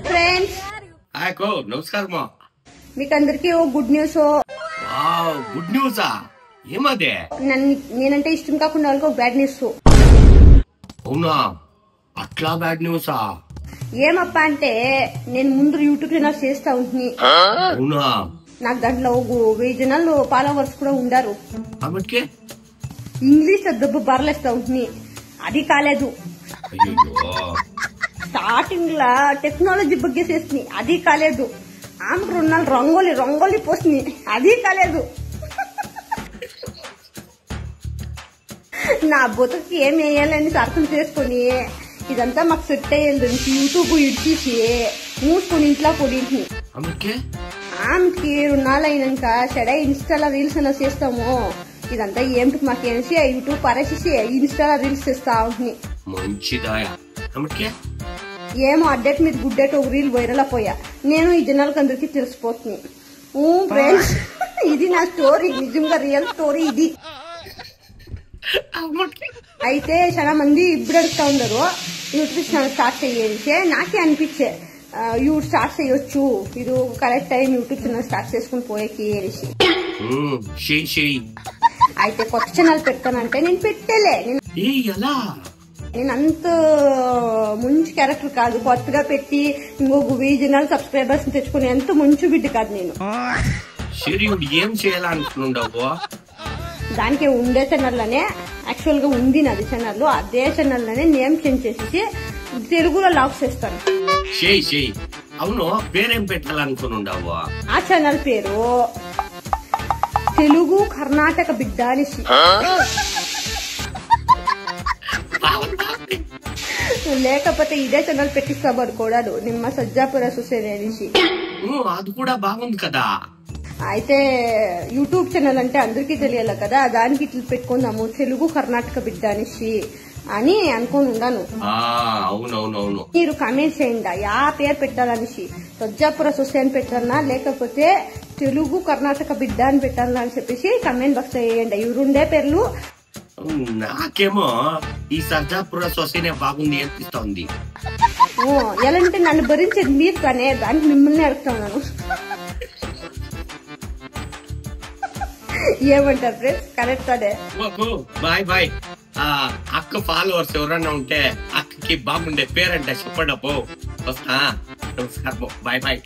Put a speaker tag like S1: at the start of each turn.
S1: Friends
S2: నమస్కారం
S1: మీకు అందరికి ఓ గుడ్ న్యూస్.
S2: గుడ్ న్యూసా? ఏమదే?
S1: నేనంటే ఇష్టం కాకుండా వాళ్ళకి ఒక బ్యాడ్ న్యూస్.
S2: అవునా? అట్లా బ్యాడ్ న్యూసా?
S1: ఏమప్పా అంటే నేను ముందు యూట్యూబ్ ఛానల్ చేస్తా ఉంటుంది.
S2: అవునా?
S1: నాకు దాంట్లో 1000 జనాలు ఫాలోవర్స్ కూడా ఉండారు.
S2: కాబట్టి
S1: ఇంగ్లీష్ లో దెబ్బ బరలేస్తా ఉంటుంది. అది కాలేదు. స్టార్టింగ్ లా టెక్నాలజీ ಬಗ್ಗೆ చేస్తుంది. అది కాలేదు. ఆమెకు 2 నాలుగు రంగోలి పోస్తుంది. అది కాలేదు. నా బతుకి ఏం వేయాలని అర్థం చేసుకుని ఇదంతా మాకు సెట్ అయ్యేది యూట్యూబ్ ఇడిచేసి మూసుకొని ఇంట్లో పొడింది. ఆమెకి 2 నాళ్ళు అయినాక సరే ఇన్స్టాలో రీల్స్ అలా చేస్తాము. ఇదంతా ఏమిటి మాకేసి యూట్యూబ్ పరేసేసి ఇన్స్టాలో రీల్స్ చేస్తా ఉంటుంది. ఏమో అడ్డేట్ మీద గుడ్డేట్ ఒక రీల్ వైరల్ అయిపోయా. నేను ఈ జనాలకు అందరికి తెలిసిపోతుంది. ఫ్రెండ్స్, ఇది నా స్టోరీ, నిజంగా రియల్ స్టోరీ ఇది. అయితే చాలా మంది ఇప్పుడు అడుగుతా ఉండరు యూట్యూబ్ ఛానల్ స్టార్ట్ చేయండి. నాకే అనిపించే యూట్యూబ్ స్టార్ట్ చేయొచ్చు, ఇది correct time YouTube channel start చేసుకుని పోయేకి అనేసి. అయితే కొత్త ఛానల్ పెడతానంటే నేను పెట్టేలే. నేను అంత మంచి క్యారెక్టర్ కాదు. కొత్తగా పెట్టి ఇంకొక 1000 జనాలు సబ్స్క్రైబర్స్ తెచ్చుకుని ఎంత మంచి బిడ్డ కాదు నేను.
S2: ఏం చేయాలనుకున్నావు?
S1: దానికి ఉండే ఛానల్ లోనే యాక్చువల్ గా ఉంది నాది ఛానల్. అదే ఛానల్ లోనే నేమ్ చేంజ్ చేసి తెలుగులో లాగ్స్ చేస్తాను.
S2: అవును, పేరేం పెట్టాలనుకున్నావు?
S1: ఆ ఛానల్ పేరు తెలుగు కర్ణాటక బిడ్డ అనేసి. లేకపోతే ఇదే ఛానల్ పెట్టిస్తాడు కూడా నిమ్మ సజ్జాపుర సుసేనే అనేసి.
S2: అది కూడా బాగుంది కదా.
S1: అయితే యూట్యూబ్ ఛానల్ అంటే అందరికీ తెలియాలి కదా, దానికి ఇట్లా పెట్టుకుందాము తెలుగు కర్ణాటక బిడ్డ అనేసి అని అనుకుని ఉన్నాను.
S2: అవునవునవును,
S1: మీరు కామెంట్ చేయండి ఆ పేరు పెట్టాలనేసి. సజ్జాపుర సుసేన్ పెట్టాలనా లేకపోతే తెలుగు కర్ణాటక బిడ్డ అని పెట్టాలనా అని చెప్పేసి కామెంట్ బాక్స్ వేయండి. ఇవి 2 పేర్లు.
S2: నాకేమో ఈ సర్జాపుర సొసైనే బాగుంది అనిపిస్తుంది.
S1: ఎలాంటి నన్ను భరించేది మీరు కానీ దానికి మిమ్మల్ని అడుగుతున్నాను. ఏమంటారు ఫ్రెండ్స్? కరెక్ట్ అదే.
S2: బాయ్. అక్క ఫాలోవర్స్ ఎవరన్నా ఉంటే అక్కకి బాగుండే పేరంటే చెప్పండి. వస్తా. నమస్కారం. బాయ్.